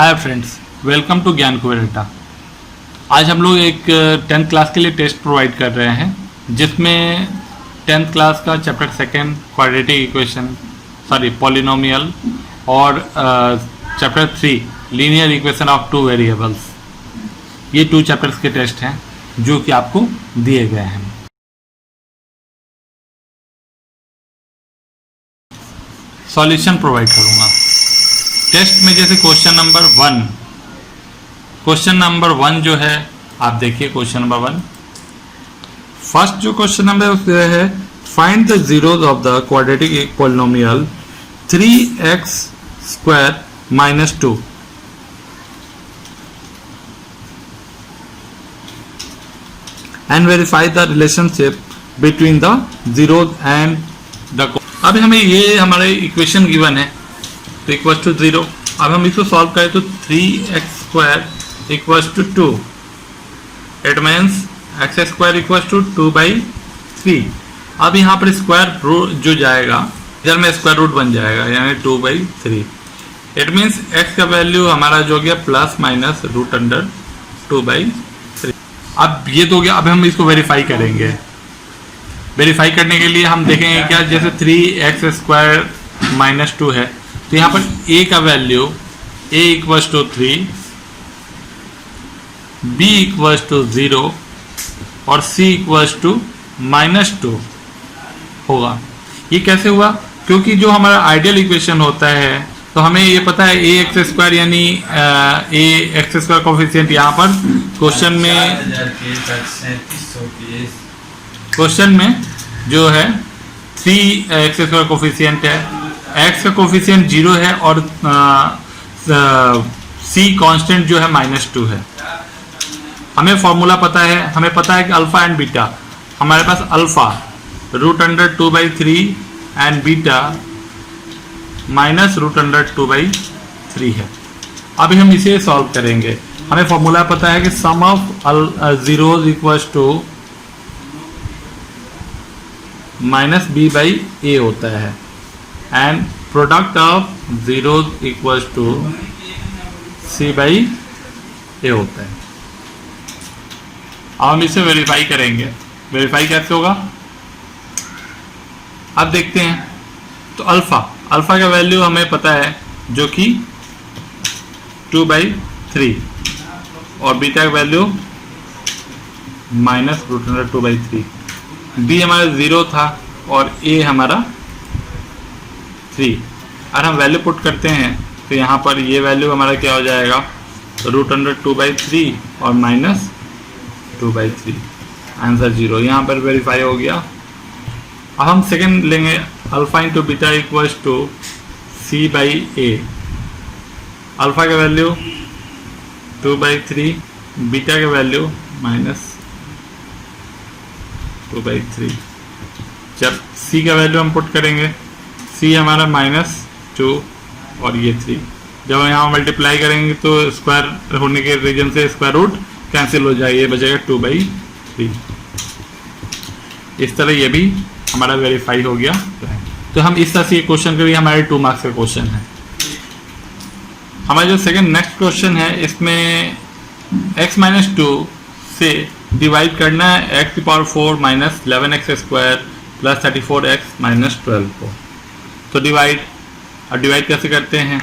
Hi friends, welcome to ज्ञान कुबेर। आज हम लोग एक 10th क्लास के लिए टेस्ट प्रोवाइड कर रहे हैं जिसमें 10th क्लास का chapter second quadratic equation polynomial और chapter 3 linear equation of two variables, ये 2 चैप्टर्स के टेस्ट हैं जो कि आपको दिए गए हैं। सॉल्यूशन प्रोवाइड करूंगा टेस्ट में। जैसे क्वेश्चन नंबर वन जो है, आप देखिए क्वेश्चन नंबर 1। फर्स्ट जो क्वेश्चन नंबर उसमें है, find the zeros of the quadratic polynomial 3x² - 2 and verify the relationship between the zeros and the। अब हमें ये हमारे इक्वेशन गिवन है तो इक्वल टू 0। अब हम इसको सॉल्व करें तो 3x² equals to 2, it means x² equals to 2/3। अब यहाँ पर स्क्वायर रूट जो जाएगा इधर में स्क्वायर रूट बन जाएगा, यानी 2/3। इट मीन्स x का वैल्यू हमारा जो हो गया प्लस माइनस √2/3। अब ये तो हो गया। अब हम इसको वेरीफाई करेंगे। वेरीफाई करने के लिए हम देखेंगे क्या, जैसे 3x² - 2 है तो यहाँ पर a का value a equals to 3, b equals to 0 और c इक्वल्स टू -2 होगा। ये कैसे हुआ? क्योंकि जो हमारा आइडियल इक्वेशन होता है तो हमें ये पता है ax² यानी ax² कोफिशिएंट यहाँ पर क्वेश्चन में जो है 3x² कोफिशिएंट है, x का कोफिशिएंट 0 है और c कांस्टेंट जो है -2 है। हमें फॉर्मूला पता है, हमें पता है कि अल्फा एंड बीटा। हमारे पास अल्फा √2/3 एंड बीटा -√2/3 है। अभी हम इसे सॉल्व करेंगे। हमें फॉर्मूला पता है कि sum of zeros equals to -b/a होता है and product of zeros equals to c/a होता है। अब हम इसे वेरीफाई करेंगे। वेरीफाई कैसे होगा अब देखते हैं। तो अल्फा का वैल्यू हमें पता है जो कि 2/3 और बीटा का वैल्यू -√2/3। b हमारा 0 था और a हमारा 3। अगर हम वैल्यू पुट करते हैं तो यहाँ पर ये वैल्यू हमारा क्या हो जाएगा, √2/3 और -2/3, आंसर 0। यहाँ पर वेरीफाई हो गया। अब हम सेकंड लेंगे, alpha into beta equals to c/a। Alpha का वैल्यू 2/3, बीटा का वैल्यू -2/3। जब c का वैल्यू हम पुट करेंगे, c हमारा -2 और ये 3। जब यहाँ मल्टीप्लाई करेंगे तो स्क्वायर होने के रीजन से स्क्वायर रूट कैंसिल हो जाएगा, ये बचेगा 2/3। इस तरह ये भी हमारा वेरीफाई हो गया। तो हम इस तरह से ये क्वेश्चन के लिए हमारे 2 मार्क्स का क्वेश्चन है। हमारा जो सेकंड नेक्स्ट क्वेश्चन है, इसमें x - 2 से डिवाइड करना है x⁴ - 11x² + 34x - 12 को। तो डिवाइड कैसे करते हैं?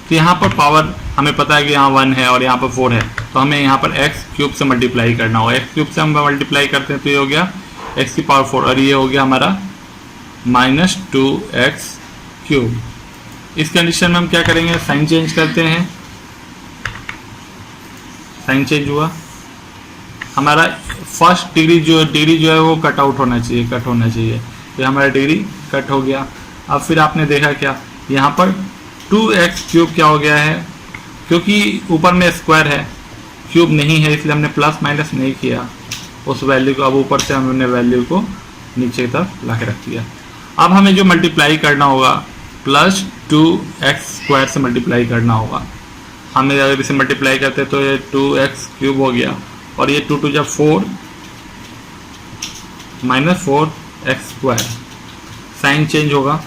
तो यहाँ पर पावर हमें पता है कि यहाँ 1 है और यहाँ पर 4 है, तो हमें यहाँ पर x³ से मल्टीप्लाई करना होगा। x³ से हम मल्टीप्लाई करते हैं तो ये हो गया x⁴ और ये हो गया हमारा -2x³। इस कंडीशन में हम क्या करेंगे, साइन चेंज करते हैं। साइन चेंज हुआ, हमारा फर्स्ट डिग्री जो है वो कट होना चाहिए। तो हमारा डिग्री कट हो गया। अब फिर आपने देखा क्या, यहाँ पर 2x³ क्या हो गया है, क्योंकि ऊपर में स्क्वायर है, क्यूब नहीं है, इसलिए हमने प्लस माइनस नहीं किया उस वैल्यू को। अब ऊपर से हमने वैल्यू को नीचे की तरफ ला के रख दिया। अब हमें जो मल्टीप्लाई करना होगा +2x² से मल्टीप्लाई करना होगा। हमें अगर इसे मल्टीप्लाई करते तो ये 2x³ हो गया और ये 2 × 2 = 4 -4x²। साइन चेंज होगा,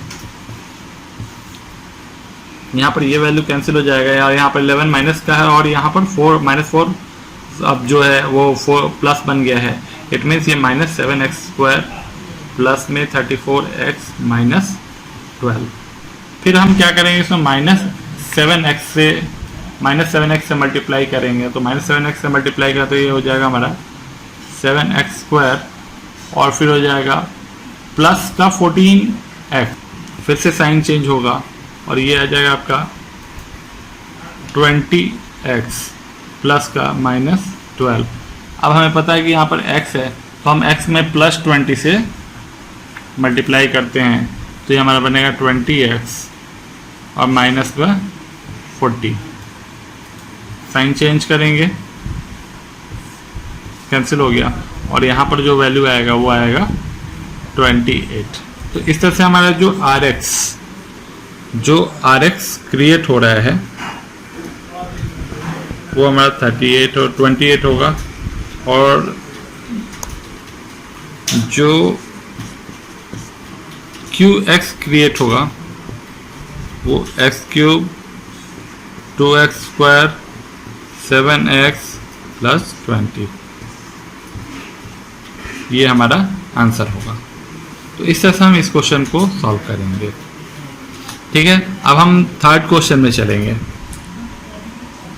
यहाँ पर ये वैल्यू कैंसिल हो जाएगा और यहाँ पर 11 माइनस का है और यहाँ पर 4 -4 अब जो है वो 4 प्लस बन गया है। इट मीन्स ये -7x² प्लस में 34x -12। फिर हम क्या करेंगे इसमें -7x से मल्टीप्लाई करेंगे, तो -7x से मल्टीप्लाई करें तो ये हो जाएगा हमारा 7x² और फिर हो जाएगा प्लस का 14x, फिर से साइन चेंज होगा और ये आ जाएगा आपका 20x प्लस का -12। अब हमें पता है कि यहाँ पर x है तो हम x में +20 से मल्टीप्लाई करते हैं, तो ये हमारा बनेगा 20x और माइनस का 40। साइन चेंज करेंगे, कैंसिल हो गया और यहाँ पर जो वैल्यू आएगा वो आएगा 28। तो इस तरह से हमारा जो RX क्रिएट हो रहा है वो हमारा 38 और 28 होगा, और जो QX क्रिएट होगा वो x³ 2x² 7x + 20, ये हमारा आंसर होगा। तो इस तरह से हम इस क्वेश्चन को सॉल्व करेंगे। ठीक है, अब हम थर्ड क्वेश्चन में चलेंगे।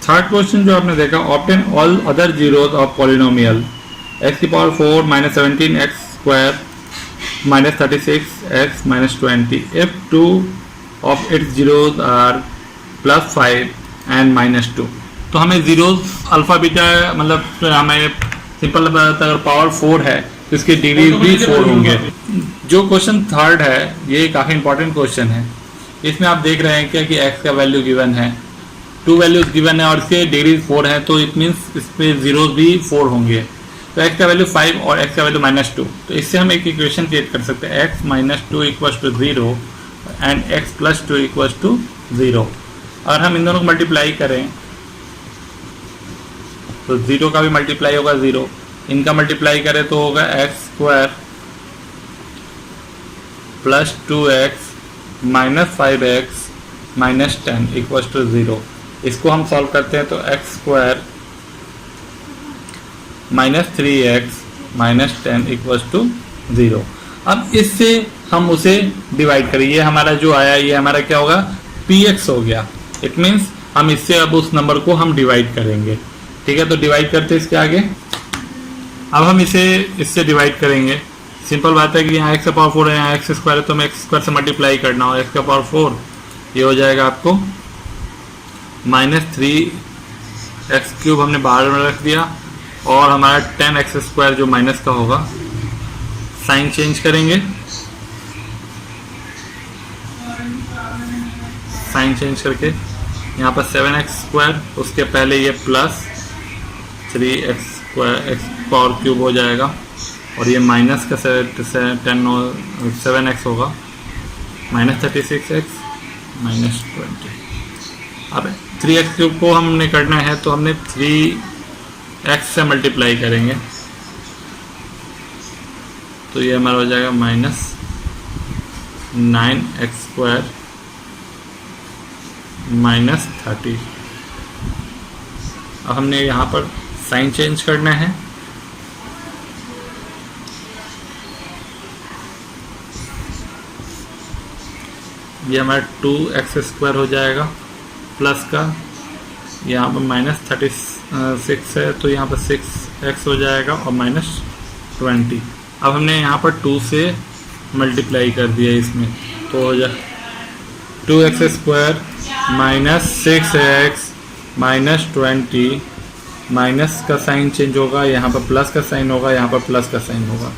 थर्ड क्वेश्चन जो आपने देखा, obtain all other zeros of polynomial x⁴ -17x² -36x -20 if two of its zeros are +5 and -2। तो हमें जीरोज अल्फा बीटा मतलब हमें सिंपल अगर पावर 4 है तो इसके डिग्री भी 4 होंगे। जो क्वेश्चन थर्ड है ये काफ़ी इंपॉर्टेंट क्वेश्चन है। इसमें आप देख रहे हैं क्या कि x का वैल्यू गिवन है, 2 वैल्यूज गिवन है और इसके डिग्री 4 है, तो इट मीन्स इस पे जीरोज भी 4 होंगे। तो x का वैल्यू 5 और x का वैल्यू -2, तो इससे हम एक इक्वेशन क्रिएट कर सकते हैं x - 2 = 0 एंड x + 2 = 0। और हम इन दोनों को मल्टीप्लाई करें तो 0 का भी मल्टीप्लाई होगा 0, इनका मल्टीप्लाई करें तो होगा x² + 2x - 5x - 10 = 0। इसको हम सॉल्व करते हैं तो x² - 3x - 10 = 0। अब इससे हम उसे डिवाइड करें, ये हमारा जो आया ये हमारा क्या होगा px हो गया। इट मीन्स हम इससे अब उस नंबर को हम डिवाइड करेंगे। ठीक है, तो डिवाइड करते हैं इसके आगे। अब हम इससे डिवाइड करेंगे। सिंपल बात है कि यहाँ x⁴ है, यहाँ x² है, तो हमें x² से मल्टीप्लाई करना हो। x⁴ ये हो जाएगा आपको -3x³ हमने बाहर में रख दिया और हमारा 10x² जो माइनस का होगा, साइन चेंज करेंगे, साइन चेंज करके यहाँ पर 7x², उसके पहले ये प्लस 3x³ हो जाएगा और ये माइनस का 7x होगा, -36x -20। अब 3x³ को हमने करना है तो हमने 3x से मल्टीप्लाई करेंगे, तो ये हमारा हो जाएगा -9x² -30। अब हमने यहाँ पर साइन चेंज करना है, ये हमारा 2x² हो जाएगा प्लस का, यहाँ पर -36 है तो यहाँ पर 6x हो जाएगा और -20। अब हमने यहाँ पर 2 से मल्टीप्लाई कर दिया इसमें, तो हो जाए 2x² -6x -20, माइनस का साइन चेंज होगा, यहाँ पर प्लस का साइन होगा, यहाँ पर प्लस का साइन होगा।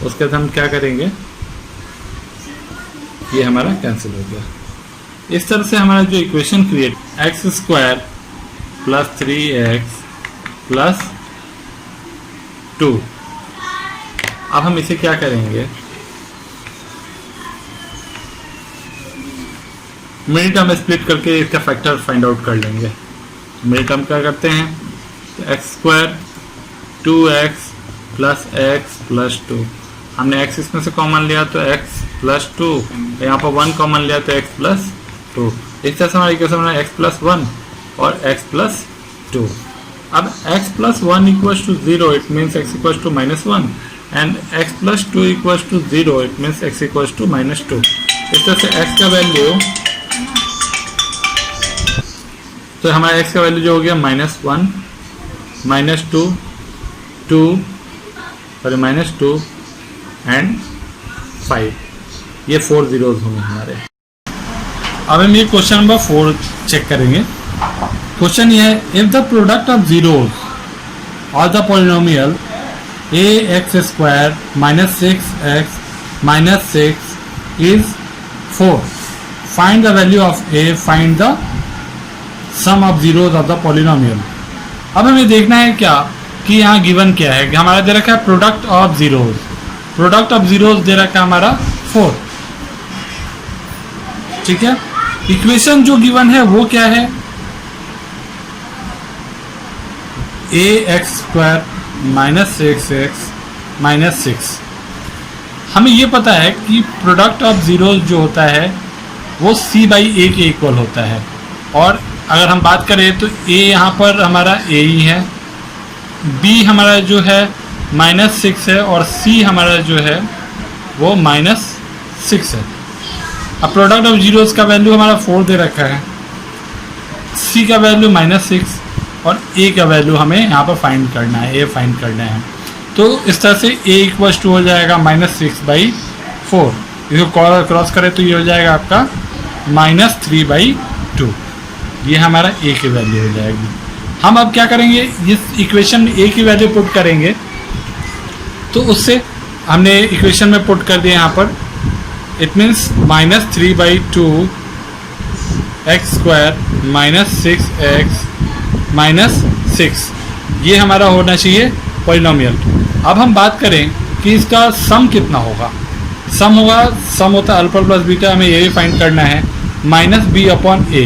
उसके बाद हम क्या करेंगे, ये हमारा कैंसिल हो गया। इस तरह से हमारा जो इक्वेशन क्रिएट x² + 3x + 2। अब हम इसे क्या करेंगे, मिड टर्म स्प्लिट करके इसका फैक्टर फाइंड आउट कर लेंगे। मिड टर्म क्या करते हैं, x² 2x + x + 2, हमने x इसमें से कॉमन लिया तो x + 2, यहाँ पर 1 कॉमन लिया तो x + 2, इस तरह से हमारा इक्वेशन बना एक्स प्लस वन और एक्स प्लस टू। अब x plus one equals to zero, it means x equals to minus one, and x plus two equals to zero, it means x equals to minus two. इस तरह से x का value, तो हमारा x का value जो हो गया minus one, minus two, two, sorry minus two and 5, ये 4 जीरोज होंगे हमारे। अब हम ये क्वेश्चन नंबर 4 चेक करेंगे। क्वेश्चन ये है, if the product of zeros और the polynomial a x square minus 6x minus 6 is 4, find the value of a, find the sum of zeros of the polynomial. अब हमें देखना है क्या कि यहाँ गिवन क्या है कि हमारा दे रखा है product of zeros, product of zeros दे रखा है हमारा 4, ठीक है। इक्वेशन जो गिवन है वो क्या है, a x square minus 6x minus 6। हमें ये पता है कि प्रोडक्ट ऑफ जीरोज जो होता है वो c बाई ए के इक्वल होता है, और अगर हम बात करें तो a यहाँ पर हमारा a ही है, b हमारा जो है माइनस 6 है, और c हमारा जो है वो माइनस 6 है। अब प्रोडक्ट ऑफ जीरोज का वैल्यू हमारा 4 दे रखा है, c का वैल्यू माइनस 6 और a का वैल्यू हमें यहाँ पर फाइंड करना है, a फाइंड करना है। तो इस तरह से a इक्वल्स टू हो जाएगा माइनस 6 बाई 4, इसको क्रॉस करें तो ये हो जाएगा आपका माइनस 3 बाई 2, ये हमारा a की वैल्यू हो जाएगी। हम अब क्या करेंगे, इस इक्वेशन में a की वैल्यू पुट करेंगे, तो उससे हमने इक्वेशन में पुट कर दिया यहाँ पर, it means minus 3 by 2 x square minus 6x minus 6, ये हमारा होना चाहिए पॉलिनोमियल। अब हम बात करें कि इसका सम कितना होगा। सम होगा, सम होता है अल्फा प्लस बीटा, हमें ये भी फाइंड करना है, माइनस बी अपॉन ए।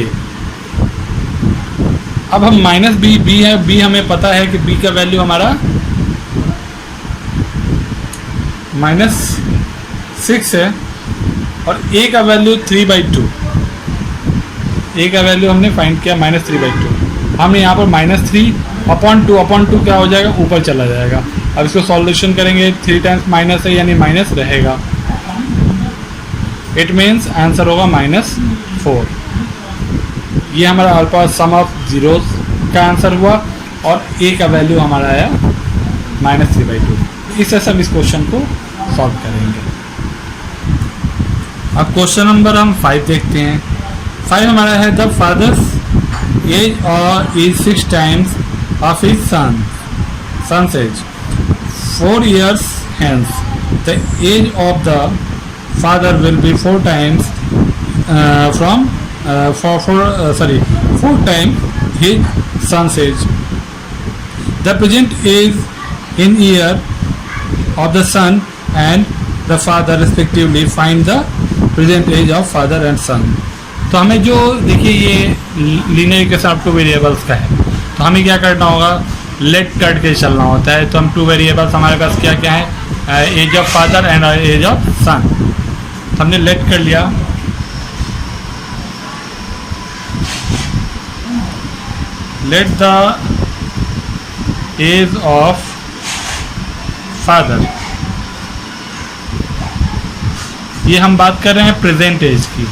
अब हम माइनस बी है, बी हमें पता है कि बी का वैल्यू हमारा माइनस 6 है, और ए का वैल्यू 3 बाई 2, ए का वैल्यू हमने फाइंड किया माइनस 3 बाई 2। हमने यहाँ पर माइनस 3 अपॉन 2 क्या हो जाएगा, ऊपर चला जाएगा। अब इसको सॉल्यूशन करेंगे, 3 टाइम्स माइनस है यानी माइनस रहेगा, इट मीन्स आंसर होगा माइनस 4। ये हमारा अल्फा सम ऑफ जीरोज का आंसर हुआ, और ए का वैल्यू हमारा आया माइनस 3 बाई 2। इससे सब इस क्वेश्चन को सॉल्व करेंगे। अब क्वेश्चन नंबर हम 5 देखते हैं। 5 हमारा है, द फादर्स एज और is 6 times of his son's age 4 years hence, the age of the father will be 4 times 4 times his son's age. The present age in year of the son and the father respectively. Find the present age of father and son. तो हमें जो देखिए ये linear equation of 2 variables का है, तो हमें क्या करना होगा, लेट करके चलना होता है। तो हम 2 वेरिएबल्स हमारे पास क्या क्या है, age of father and age of son, तो हमने लेट कर लिया। Let the age of father, ये हम बात कर रहे हैं प्रेजेंट एज की,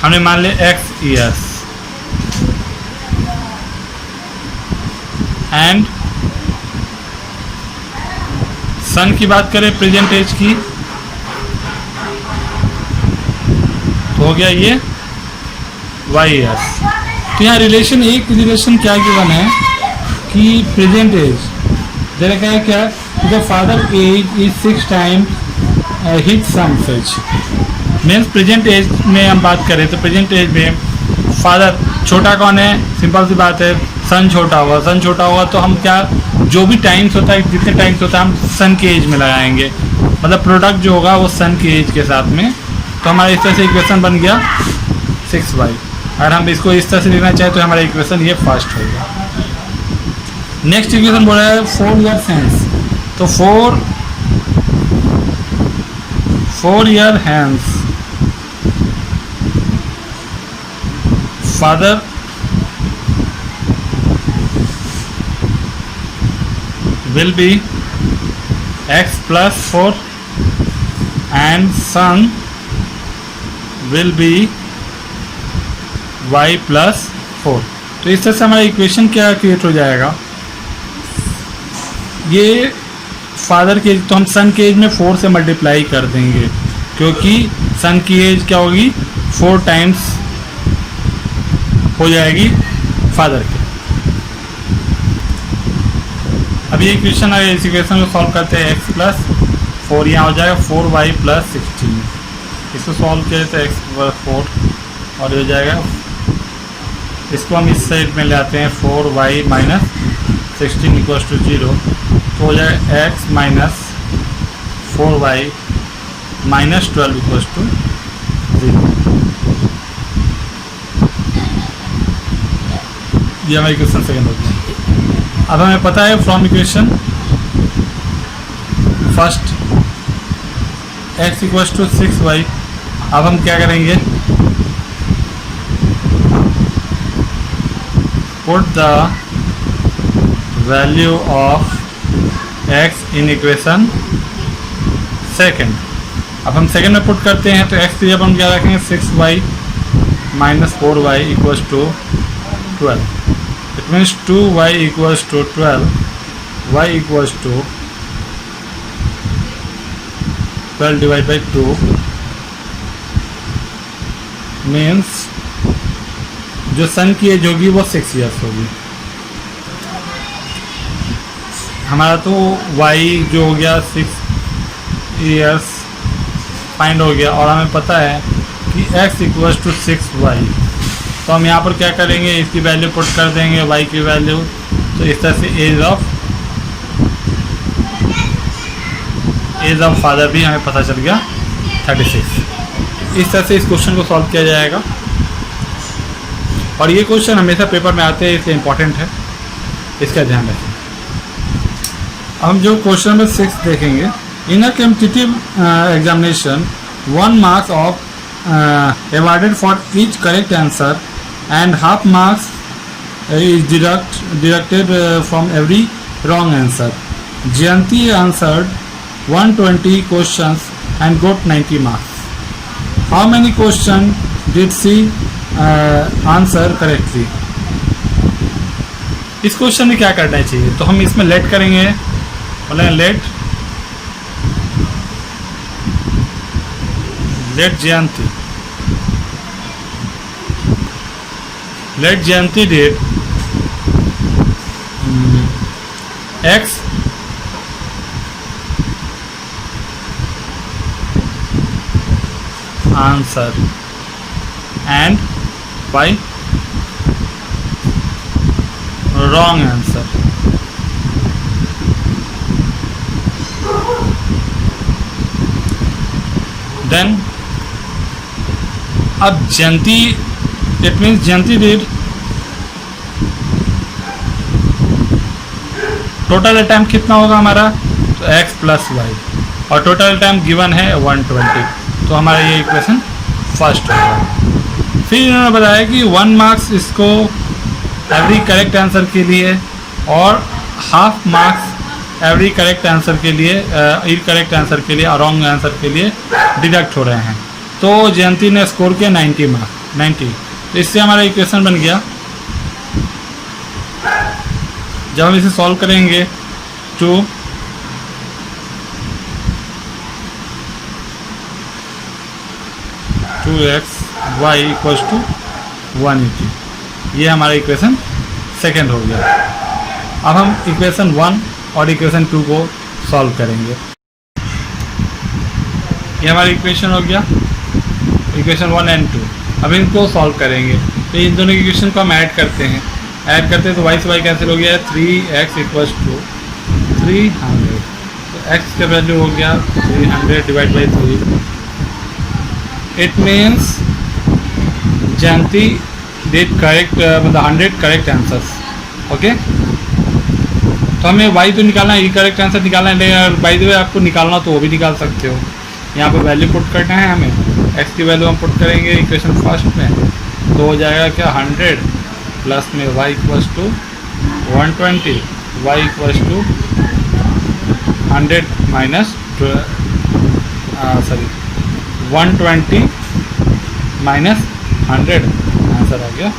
हमने मान लिया x years, एंड सन की बात करें प्रेजेंट एज की, तो हो गया ये y years। तो यहाँ रिलेशन, एक रिलेशन क्या गिवन है कि प्रेजेंट एज दे रखा है क्या, the father age is 6 times his son's age. Means present age में हम बात करें तो प्रेजेंट एज में फादर छोटा कौन है, सिंपल सी बात है, सन छोटा होगा। सन छोटा होगा तो हम क्या, जो भी टाइम्स होता है, जितने टाइम्स होता है हम सन के एज में लगाएंगे, मतलब प्रोडक्ट जो होगा वो सन के एज के साथ में। तो हमारा इस तरह से इक्वेशन बन गया 6y। अगर हम इसको इस तरह से लिखना चाहें तो हमारा इक्वेशन ये फर्स्ट होगा। नेक्स्ट इक्वेशन बोला है 4 years hence, तो 4 year hence father will be x plus 4 and son will be y plus 4। तो इस तरह से हमारा इक्वेशन क्या क्रिएट हो जाएगा, ये फादर की एज तो हम सन की एज में 4 से मल्टीप्लाई कर देंगे, क्योंकि सन की एज क्या होगी 4 टाइम्स हो जाएगी फादर की। अब ये इक्वेशन है, इस इक्वेशन को सॉल्व करते हैं x प्लस 4 यहाँ हो जाएगा 4y प्लस 16। इसको सॉल्व किया तो x प्लस 4 और ये हो जाएगा, इसको हम इस साइड में ले आते हैं 4y माइनस 16 इक्वल्स टू 0, तो हो जाएगा x minus 4y minus 12 equals to 0। ये हमारा इक्वेशन सेकेंड हो गया। अब हमें पता है from equation first x equals to 6y। अब हम क्या करेंगे, put the value of x in equation second. अब हम सेकेंड में पुट करते हैं तो x की जब हम क्या रखेंगे 6y minus 4y equals to 12। It means 2y equals to 12, y equals to 12 divided by 2 means जो सन की एज होगी वो 6 years होगी। हमारा तो y जो हो गया 6 years फाइंड हो गया, और हमें पता है कि x इक्वल्स टू 6y। तो हम यहाँ पर क्या करेंगे, इसकी वैल्यू पुट कर देंगे y की वैल्यू, तो इस तरह से एज ऑफ फादर भी हमें पता चल गया 36। इस तरह से इस क्वेश्चन को सॉल्व किया जाएगा, और ये क्वेश्चन हमेशा पेपर में आते हैं इसलिए इम्पॉर्टेंट है, इसका ध्यान रखें। हम जो क्वेश्चन नंबर 6 देखेंगे, in a competitive examination 1 marks of awarded for each correct answer and half marks is deducted from every wrong answer. Jayanti answered 120 questions and got 90 marks. How many questions did she answer correctly? इस question में क्या करना चाहिए, तो हम इसमें late करेंगे, बोले late Jayanti. Let Jayanti did x answer and y wrong answer. Then अब Jayanti, it means Jayanti did total attempt कितना होगा हमारा, तो x प्लस वाई, और टोटल अटैम्प्ट गिवन है 120, तो हमारा ये इक्वेशन फर्स्ट होगा। फिर इन्होंने बताया कि 1 मार्क्स इसको एवरी करेक्ट आंसर के लिए और half marks every correct answer के लिए, इनकरेक्ट आंसर के लिए और रॉन्ग आंसर के लिए डिडक्ट हो रहे हैं। तो जयंती ने स्कोर किया 90 मार्क्स 90, तो इससे हमारा इक्वेशन बन गया। जब हम इसे सॉल्व करेंगे 2x y इक्वल्स टू 180, ये हमारा इक्वेशन सेकेंड हो गया। अब हम इक्वेशन 1 और इक्वेशन 2 को सॉल्व करेंगे। ये हमारा इक्वेशन हो गया, इक्वेशन 1 एंड 2। अब इनको सॉल्व करेंगे, तो इन दोनों इक्वेशन को हम ऐड करते हैं, तो y से y कैंसिल हो गया, 3x इक्वल्स टू 300, तो x का वैल्यू हो गया 300 divide by 3। It means Jayanti did correct, मतलब 100 करेक्ट आंसर्स। ओके, तो हमें y तो निकालना है, करेक्ट आंसर निकालना है, बाय द वे आपको निकालना तो वो भी निकाल सकते हो। यहाँ पे वैल्यू पुट करना है हमें, x की वैल्यू हम पुट करेंगे इक्वेशन फर्स्ट में, तो हो जाएगा क्या 100 प्लस में y equals to 120, y equals to 100 minus 120 minus 100, answer आ गया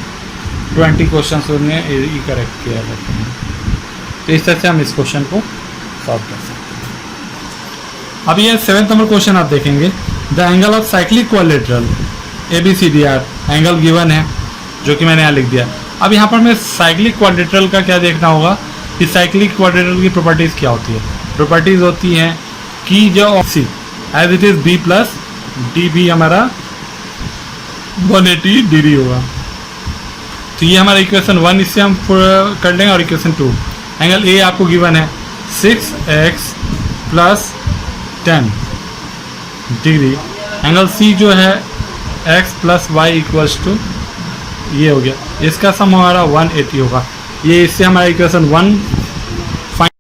20। क्वेश्चन उन्होंने ई करेक्ट किया करते हैं। तो इस तरह से हम इस क्वेश्चन को सॉल्व कर सकते हैं। अब ये 7th नंबर क्वेश्चन आप देखेंगे, the angle of cyclic quadrilateral ABCDR angle given है, जो कि मैंने यहाँ लिख दिया। अब यहाँ पर हमें साइक्लिक क्वाड्रिलेटरल का क्या देखना होगा कि साइक्लिक क्वाड्रिलेटरल की प्रॉपर्टीज़ क्या होती है। प्रॉपर्टीज़ होती हैं कि जो C as it is B plus D भी हमारा 180 डिग्री होगा। तो ये हमारा इक्वेशन 1 इससे हम कर लेंगे। और इक्वेशन 2, एंगल ए आपको गिवन है 6x plus 10 degree, angle C जो है x plus y equals to ये हो गया, इसका सम हमारा 180 होगा। ये इससे हमारा इक्वेशन 1 फाइंड।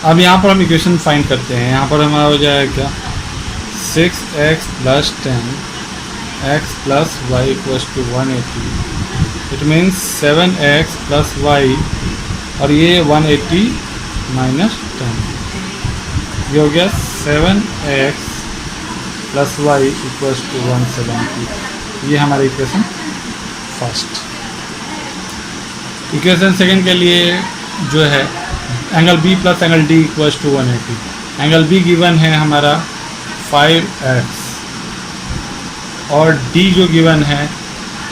अब यहाँ पर हम इक्वेशन फाइंड करते हैं। यहाँ पर हमारा हो जाएगा क्या 6x plus 10 x plus y equals to 180, it means 7x plus y और ये 180 माइनस 10, ये हो गया 7x plus y equals to 170। ये हमारा इक्वेशन फर्स्ट। इक्वेशन सेकंड के लिए जो है angle B plus angle D equals to 180। Angle B given है हमारा 5x और डी जो गिवन है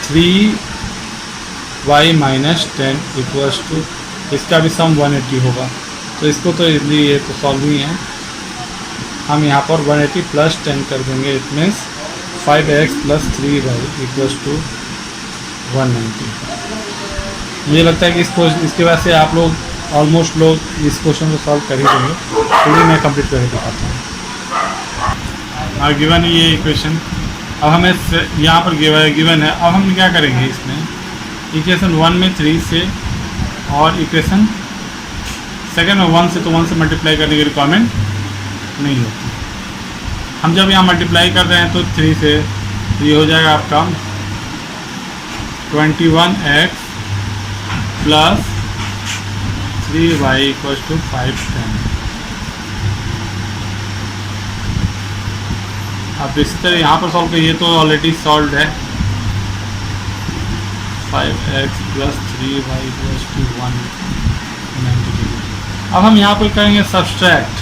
3y माइनस 10 इक्वल्स टू, इसका भी सम 180 होगा। तो इसको तो इजली ये तो सॉल्व ही है। हम यहाँ पर 180 प्लस 10 कर देंगे, it means 5x plus 3y equals to 190। मुझे लगता है कि इसके वजह से आप लोग ऑलमोस्ट लोग इस क्वेश्चन को सॉल्व कर ही देंगे। तो ये मैं कंप्लीट करके दिखाता हूँ। और गिवन ये इक्वेशन, अब हमें यहाँ पर गिवन है। अब हम क्या करेंगे इसमें, इक्वेशन 1 में 3 से और इक्वेशन सेकंड में 1 से, तो 1 से मल्टीप्लाई करने की रिक्वायरमेंट नहीं होती। हम जब यहाँ मल्टीप्लाई कर रहे हैं तो 3 से, तो ये हो जाएगा आपका 21x plus 3y equals to 510। आप इसी तरह यहाँ पर सॉल्व करिए तो ऑलरेडी सॉल्व है। 5x plus 3y equals to 190। अब हम यहाँ पर करेंगे सब्सट्रैक्ट।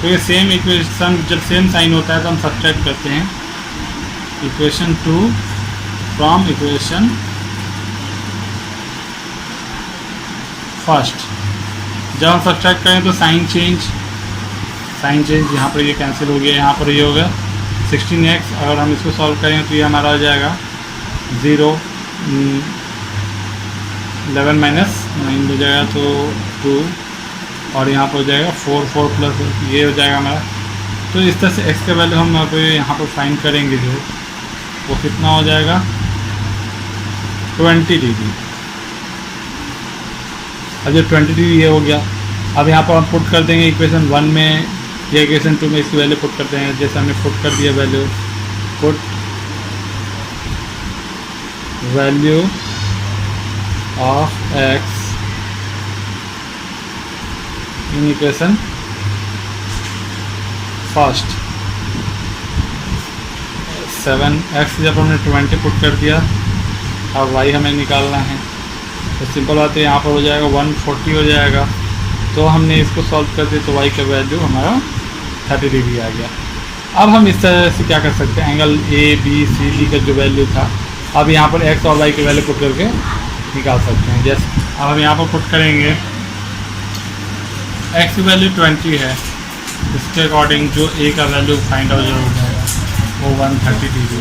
तो ये सेम इक्वेशन, जब सेम साइन होता है तो हम सब्सट्रैक्ट करते हैं इक्वेशन 2 फ्रॉम इक्वेशन फर्स्ट। जब हम सब्सट्रैक्ट करें तो साइन चेंज यहाँ पर ये कैंसिल हो गया, यहाँ पर ये होगा 16x। अगर हम इसको सॉल्व करें तो ये हमारा हो जाएगा 0, 11 माइनस 9 हो जाएगा तो 2, और यहाँ पर हो जाएगा 4 प्लस ये हो जाएगा हमारा। तो इस तरह से x का वैल्यू हम यहाँ पर फाइंड करेंगे, जो वो कितना हो जाएगा 20 डिग्री। अब जो 20 डिग्री ये हो गया, अब यहाँ पर हम पुट कर देंगे इक्वेशन 1 में या इक्वेशन 2 में इसकी वैल्यू पुट करते हैं। जैसे हमने पुट कर दिया value, put value of x in equation first 7x, जब हमने 20 पुट कर दिया, अब y हमें निकालना है। तो सिंपल बात है, यहाँ पर हो जाएगा 140 हो जाएगा। तो हमने इसको सॉल्व कर दिया तो y का वैल्यू हमारा 30 डिग्री आ गया। अब हम इस तरह से क्या कर सकते हैं, angle A B C D का जो वैल्यू था, अब यहाँ पर x और y के वैल्यू पुट करके निकाल सकते हैं। जैसे अब हम यहाँ पर पुट करेंगे, x की वैल्यू 20 है, इसके अकॉर्डिंग जो a का वैल्यू फाइंड आउट हो जाएगा वो 130 डिग्री।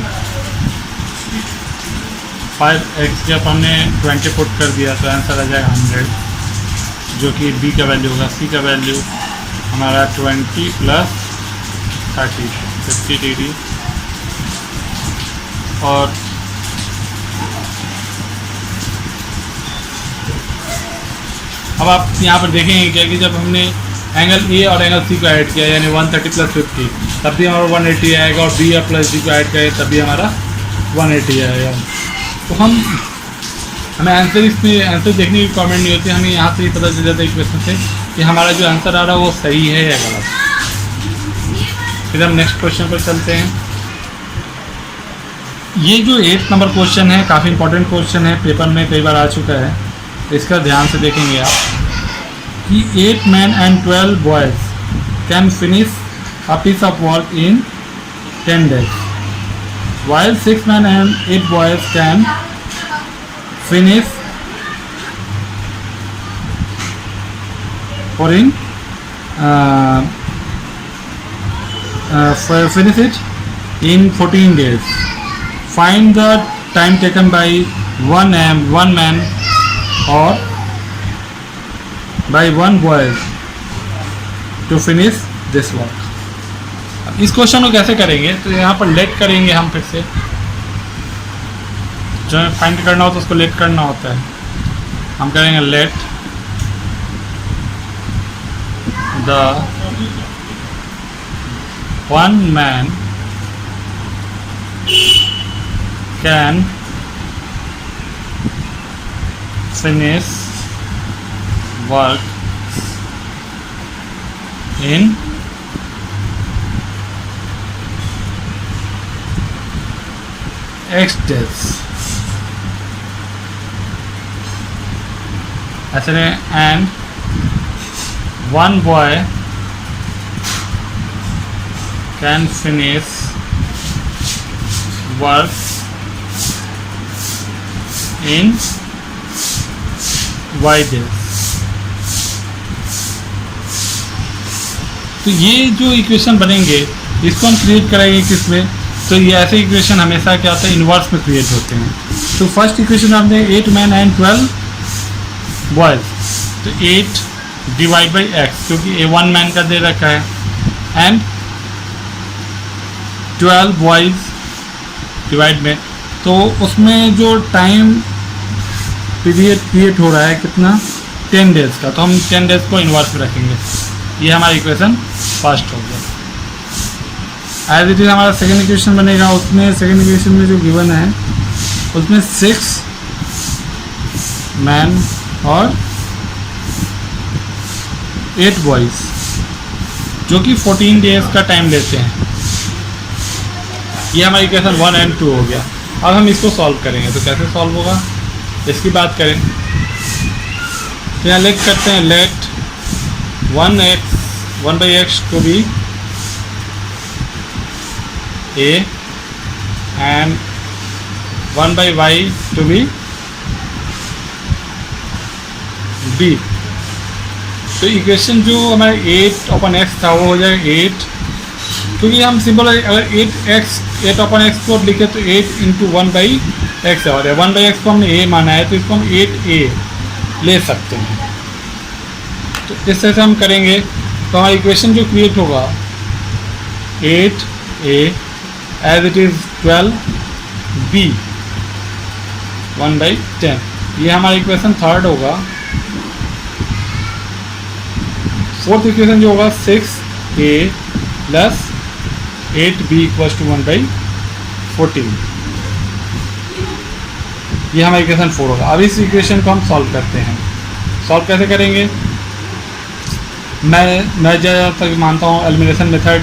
5x जब हमने 20 पुट कर दिया तो आंसर आ जाएगा 100, जो कि b का वैल्यू होगा। c का वैल्यू हमारा 20 प्लस 30 50 डिग्री। और अब आप यहाँ पर देखेंगे क्या कि जब हमने एंगल ए और एंगल सी को ऐड किया, यानी 130 प्लस 50, तब भी हमारा 180 आएगा, और बी और प्लस डी को ऐड करें तब भी हमारा 180 आएगा। तो हमें आंसर इसमें आंसर देखने की रिक्वायरमेंट नहीं होती, हमें यहाँ से ही पता चल जाता है क्वेश्चन से कि हमारा जो आंसर आ रहा है वो सही है या गलत। फिर हम नेक्स्ट क्वेश्चन पर चलते हैं। ये जो 8 नंबर क्वेश्चन है काफ़ी इंपॉर्टेंट क्वेश्चन है, पेपर में कई बार आ चुका है, तो इसका ध्यान से देखेंगे आप कि 8 men and 12 boys can finish a piece of work in 10 days, while 6 men and 8 boys can finish finish it in 14 days. Find the time taken by one man or by one boy to finish this work. इस question को कैसे करेंगे, तो यहाँ पर late करेंगे हम फिर से, जो फाइंड करना हो तो उसको लेट करना होता है। हम करेंगे let the one man can finish work in 8 days. Actually, and one boy can finish work in y days. तो ये जो इक्वेशन बनेंगे इसको हम क्रिएट करेंगे किस में, तो ये ऐसे इक्वेशन हमेशा क्या होता है, इन्वर्स में क्रिएट होते हैं। तो फर्स्ट इक्वेशन आपने 8 men and 12 boys, तो 8 डिवाइड बाई एक्स, क्योंकि ये 1 मैन का दे रखा है, एंड 12 बॉयज डिवाइड में, तो उसमें जो टाइम पीरियड क्रिएट हो रहा है कितना, 10 डेज का, तो हम 10 डेज को इन्वर्स में रखेंगे। ये हमारा इक्वेशन फर्स्ट हो गया। एज इट इज हमारा सेकेंड इक्वेशन बनेगा, उसमें सेकेंड इक्वेशन में जो गिवन है उसमें 6 मैन और 8 बॉयज जो कि 14 डेज का टाइम लेते हैं। ये हमारा इक्वेशन 1 और 2 हो गया। अब हम इसको सॉल्व करेंगे, तो कैसे सॉल्व होगा इसकी बात करें तो यहाँ लेट करते हैं, let 1/x to be a and 1/y to be b। तो इक्वेशन जो हमारे 8/x था वो हो जाएगा 8, क्योंकि हम सिंपल अगर 8/x को लिखे तो 8 इंटू 1/x है, और 1/x को हमने a माना है तो इसको हम 8a ले सकते हैं। तो इस तरह से हम करेंगे तो हमारा इक्वेशन जो क्रिएट होगा 8a as it is 12b 1/10, ये हमारा इक्वेशन थर्ड होगा। फोर्थ इक्वेशन जो होगा 6a plus 8b equals to 1/14, ये हमारा इक्वेशन 4 होगा। अब इस इक्वेशन को हम सॉल्व करते हैं। सॉल्व कैसे करेंगे, मैं ज़्यादातर मानता हूँ एलिमिनेशन मेथड,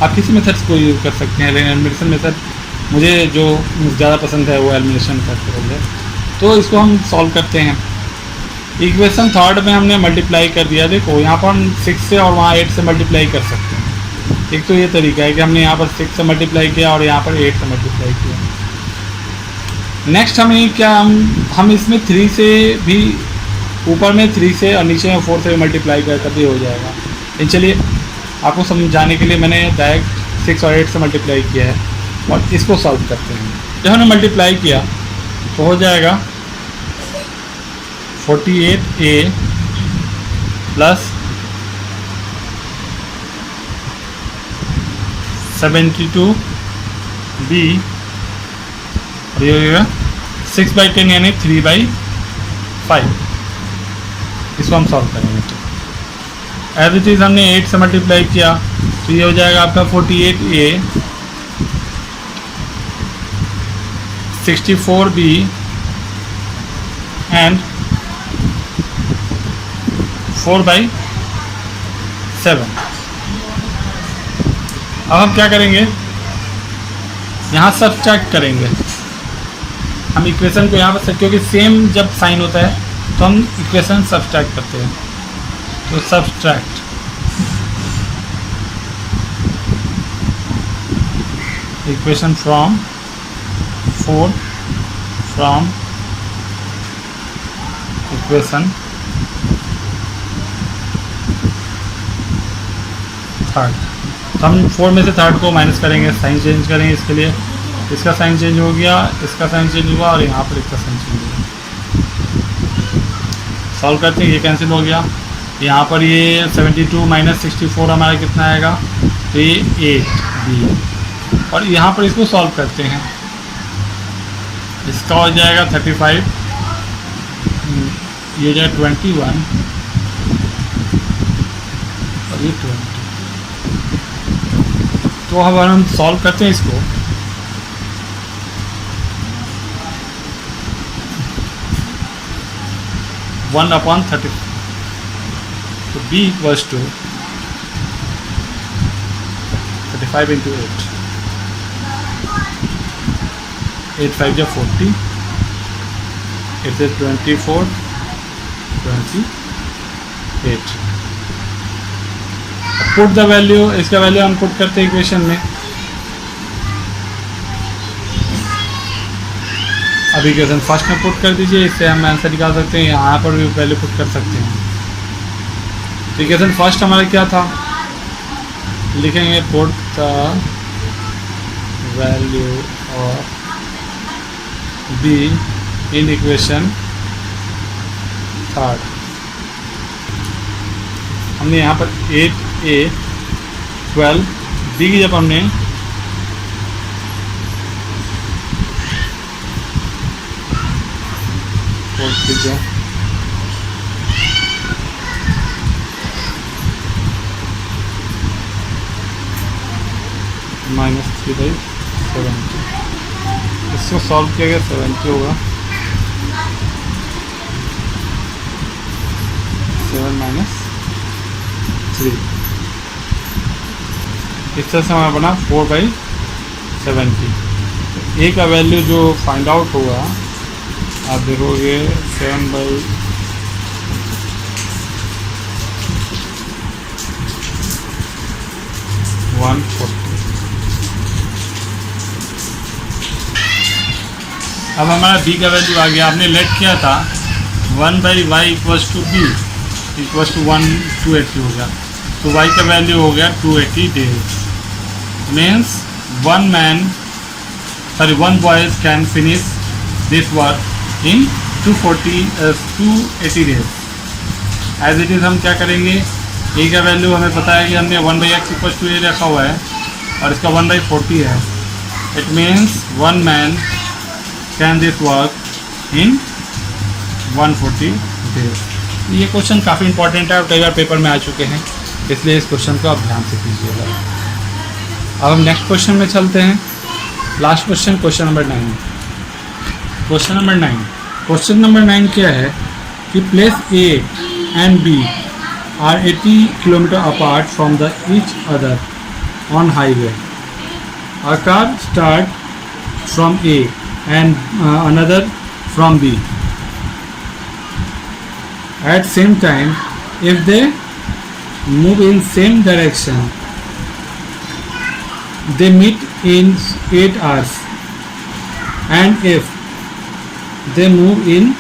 आप किसी मेथड्स को यूज़ कर सकते हैं, लेकिन एलिमिनेशन मेथड मुझे जो ज़्यादा पसंद है वो एलिमिनेशन मेथड है। तो इसको हम सॉल्व करते हैं। इक्वेशन थर्ड में हमने मल्टीप्लाई कर दिया, देखो यहाँ पर हम 6 से और वहाँ 8 से मल्टीप्लाई कर सकते हैं। एक तो ये तरीका है कि हमने यहाँ पर 6 से मल्टीप्लाई किया और यहाँ पर 8 से मल्टीप्लाई किया। नेक्स्ट हमें क्या, हम इसमें 3 से भी, ऊपर में 3 से और नीचे में 4 से मल्टीप्लाई कर तभी हो जाएगा। लेकिन चलिए आपको समझाने के लिए मैंने डायरेक्ट 6 और 8 से मल्टीप्लाई किया है और इसको सॉल्व करते हैं। जब हमने मल्टीप्लाई किया तो हो जाएगा 48a प्लस 72b और ये होगा 6/10 यानी 3/5। इसको हम सॉल्व करेंगे। तो एज इट इज़ हमने 8 से मल्टीप्लाई किया तो ये हो जाएगा आपका 48A 64B एंड 4/7। अब हम क्या करेंगे, यहाँ सब्ट्रैक्ट करेंगे। हम इक्वेशन को यहाँ पर, क्योंकि सेम जब साइन होता है तो हम इक्वेशन सब्ट्रैक्ट करते हैं, तो subtract equation from 4 from equation third. तो हम 4 में से थर्ड को माइनस करेंगे, साइन चेंज करेंगे। इसके लिए इसका साइन चेंज हो गया, इसका साइन चेंज हुआ और यहाँ पर इसका साइन चेंज हो गया। सॉल्व करते हैं, ये कैंसिल हो गया। यहाँ पर ये 72 माइनस 64 हमारा कितना आएगा, तो ये 8B। और यहाँ पर इसको सॉल्व करते हैं, इसका हो जाएगा 35, ये हो जाएगा 21 और ये 20। तो अब हम सॉल्व करते हैं इसको, वन अपॉन 30, तो B इक्वल्स टू 35 इंटू 8 5 जा 40, 8 से 24 28। पुट द वैल्यू, इसका वैल्यू हम पुट करते हैं इक्वेशन में। अब इक्वेशन फर्स्ट में पुट कर दीजिए, इससे हम आंसर निकाल सकते हैं। यहाँ पर भी वैल्यू पुट कर सकते हैं। तो इक्वेशन फर्स्ट हमारा क्या था, लिखेंगे put the value of B in equation third. हमने यहाँ पर 8A 12B की जब हमने -3/70, इसको सॉल्व किया गया 70 होगा, 7 -3। इस तरह से हमारा बना 4/70। A का वैल्यू जो फाइंड आउट होगा, आप देखोगे 7/140। अब हमारा B का वैल्यू आ गया। आपने लेट किया था 1/y equals to B equals to 280 हो गया, तो y का वैल्यू हो गया 280 days. Means one boys can finish this work in 280 days। As it is हम क्या करेंगे, A का वैल्यू हमें पता है कि हमने 1/x इक्वल्स टू A रखा हुआ है और इसका 1/40 है। It means one man can this work in 140 days। ये क्वेश्चन काफ़ी इंपॉर्टेंट है और कई बार पेपर में आ चुके हैं, इसलिए इस क्वेश्चन को आप ध्यान से कीजिएगा। अब हम नेक्स्ट क्वेश्चन में चलते हैं। Last question, question number 9। Question number 9 क्या है कि place A and B are 80 kilometre apart from the each other on highway. A car start from A and another from B at same time. If they move in same direction, they meet in 8 hours, and if they move in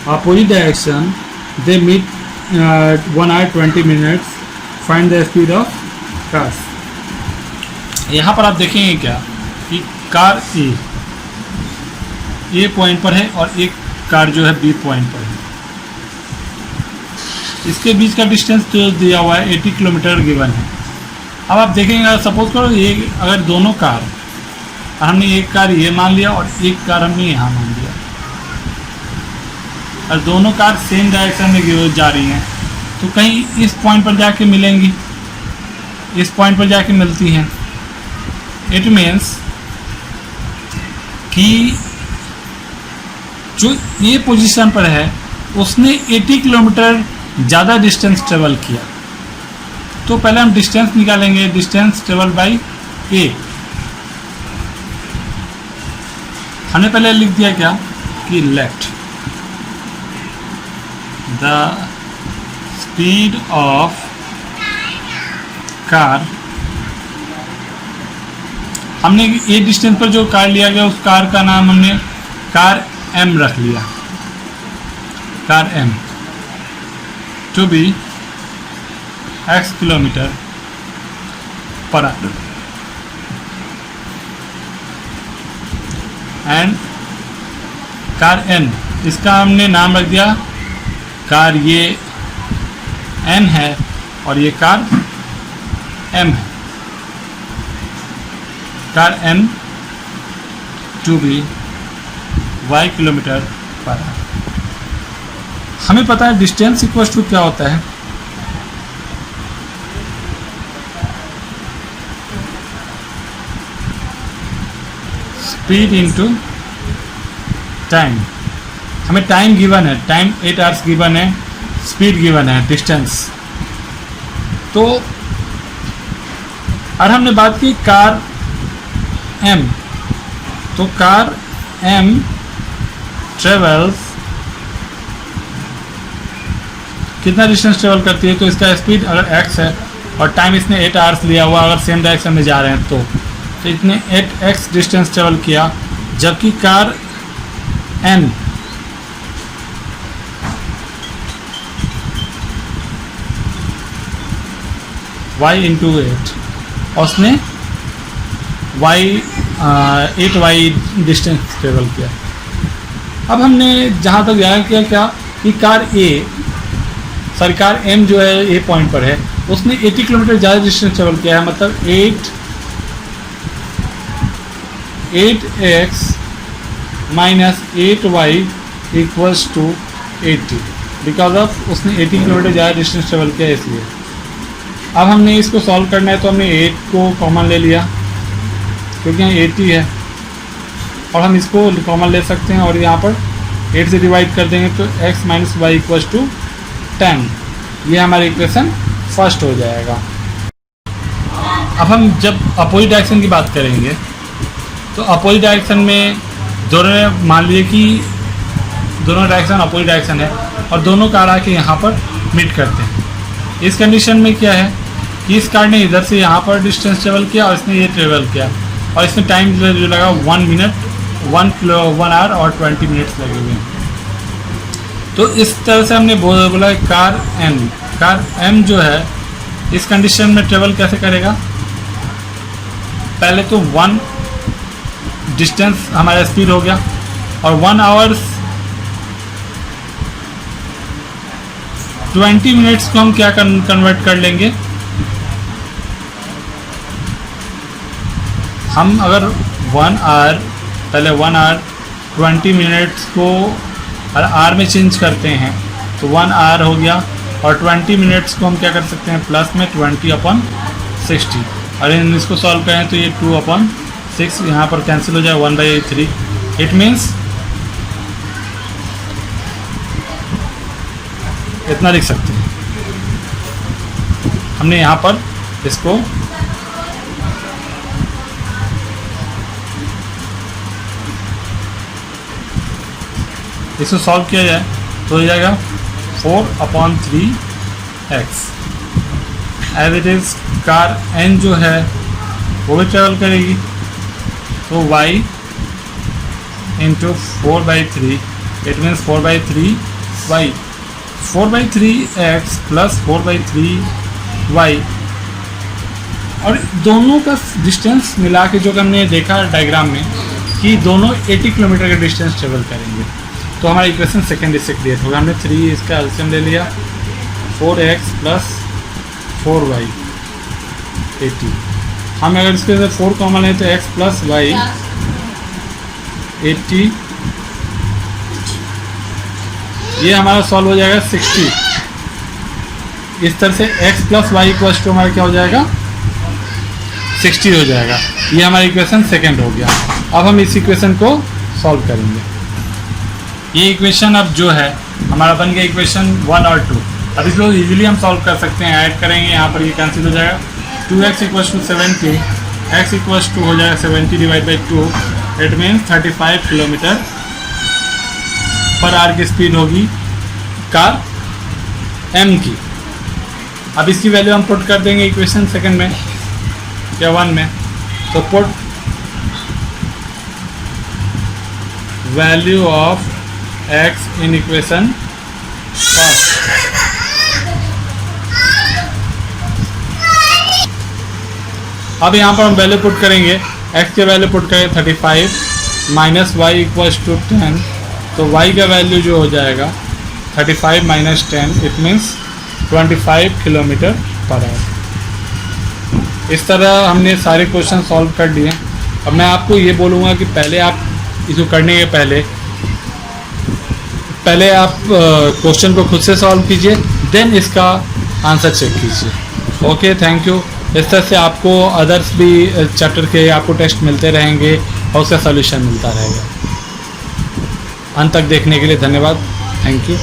opposite direction, they meet 1 hour 20 minutes. Find the speed of cars। यहाँ पर आप देखेंगे क्या कि car ए point पर है और एक कार जो है बी पॉइंट पर है। इसके बीच का डिस्टेंस जो दिया हुआ है 80 किलोमीटर गिवन है। अब आप देखेंगे, सपोज करो ये अगर दोनों कार, हमने एक कार ये मान लिया और एक कार हमने यहाँ मान लिया, और दोनों कार सेम डायरेक्शन में जा रही हैं, तो कहीं इस पॉइंट पर जाके मिलेंगी, इस पॉइंट पर जाके मिलती हैं। इट मीन्स कि जो ये पोजीशन पर है उसने 80 किलोमीटर ज़्यादा डिस्टेंस ट्रेवल किया। तो पहले हम डिस्टेंस निकालेंगे, डिस्टेंस ट्रेवल बाई ए। हमने पहले लिख दिया क्या कि let the speed of car, हमने ए डिस्टेंस पर जो कार लिया गया उस कार का नाम हमने कार एम रख लिया, car M, to be x kilometre per hour, and car N, इसका हमने नाम रख दिया कार, ये एन है और ये कार एम है, car N to be y kilometre per hour. हमें पता है डिस्टेंस इक्वल टू क्या होता है, स्पीड इनटू टाइम। हमें टाइम गिवन है, टाइम 8 आवर्स गिवन है, स्पीड गिवन है, डिस्टेंस। तो और हमने बात की कार एम, तो कार एम ट्रेवल्स कितना डिस्टेंस ट्रेवल करती है, तो इसका स्पीड अगर x है और टाइम इसने 8 आवर्स लिया हुआ, अगर सेम डायरेक्शन में जा रहे हैं तो इसने 8x डिस्टेंस ट्रेवल किया, जबकि कार n y इंटू 8 और उसने y 8y डिस्टेंस ट्रेवल किया। अब हमने जहाँ तक ध्यान किया क्या कि कार कार M जो है ए पॉइंट पर है, उसने 80 किलोमीटर ज़्यादा डिस्टेंस ट्रेवल किया है, मतलब 8x minus 8y equals to 80, because of उसने 80 किलोमीटर ज़्यादा डिस्टेंस ट्रेवल किया इसलिए। अब हमने इसको सॉल्व करना है तो हमने 8 को कॉमन ले लिया क्योंकि यहाँ 80 है, और हम इसको कॉमन ले सकते हैं और यहाँ पर 8 से डिवाइड कर देंगे तो x minus y equals to 10। ये हमारा इक्वेशन फर्स्ट हो जाएगा। अब हम जब अपोजिट डायरेक्शन की बात करेंगे तो अपोजिट डायरेक्शन में दोनों, मान लीजिए कि दोनों डायरेक्शन अपोजिट डायरेक्शन है और दोनों कार आके यहाँ पर मीट करते हैं। इस कंडीशन में क्या है कि इस कार ने इधर से यहाँ पर डिस्टेंस ट्रेवल किया और इसने ये ट्रेवल किया, और इसमें टाइम जो लगा 1 मिनट 1 आवर और 20 मिनट्स लगे हुए हैं। तो इस तरह से हमने बोला कार एम जो है इस कंडीशन में ट्रेवल कैसे करेगा। पहले तो 1 डिस्टेंस हमारा स्पीड हो गया और 1 आवर्स 20 मिनट्स को हम क्या कन्वर्ट कर लेंगे, हम अगर 1 आवर पहले 1 आवर 20 मिनट्स को और आर में चेंज करते हैं तो 1 आवर हो गया, और 20 मिनट्स को हम क्या कर सकते हैं प्लस में 20/60, और इन इसको सॉल्व करें तो ये 2/6 यहाँ पर कैंसिल हो जाए 1/3। इट मीन्स इतना लिख सकते हैं। हमने यहाँ पर इसको सॉल्व किया जाए तो हो जाएगा 4/3x। As it is car n जो है वो भी ट्रेवल करेगी, तो y into 4/3, it means 4/3y, 4/3x plus 4/3y। और दोनों का डिस्टेंस मिला के जो हमने देखा डायग्राम में कि दोनों 80 किलोमीटर का डिस्टेंस ट्रेवल करेंगे, तो हमारा इक्वेशन सेकेंड इससे क्रिएट होगा। हमने 3 इसका एलसीएम ले लिया, 4x प्लस 4y 80। हम अगर इसके अंदर 4 कॉमन है तो x प्लस वाई 80, ये हमारा सॉल्व हो जाएगा 60। इस तरह से x plus y equal to हमारा क्या हो जाएगा 60 हो जाएगा। ये हमारा इक्वेशन सेकंड हो गया। अब हम इस इक्वेशन को सॉल्व करेंगे। ये इक्वेशन अब जो है हमारा बन गया इक्वेशन 1 और 2। अब इसको इजीली हम सॉल्व कर सकते हैं, ऐड करेंगे यहाँ पर, ये कैंसिल हो जाएगा। 2x equals to 70, x equals to हो जाएगा 70 divide by 2, it means 35 kilometre per hour की स्पीड होगी कार m की। अब इसकी वैल्यू हम पुट कर देंगे इक्वेशन सेकंड में या 1 में। तो put value of x in equation first. अब यहाँ पर हम वैल्यू पुट करेंगे, x के वैल्यू पुट करेंगे 35 माइनस वाई इक्वल्स टू 10, तो y का वैल्यू जो हो जाएगा 35 minus 10, it means 25 kilometre per our. इस तरह हमने सारे क्वेश्चन सॉल्व कर लिए। अब मैं आपको ये बोलूँगा कि पहले आप इसको करने के पहले आप क्वेश्चन को खुद से सॉल्व कीजिए, देन इसका आंसर चेक कीजिए। Okay, thank you. इस तरह से आपको अदर्स भी चैप्टर के आपको टेस्ट मिलते रहेंगे और उसका सॉल्यूशन मिलता रहेगा। अंत तक देखने के लिए धन्यवाद। Thank you.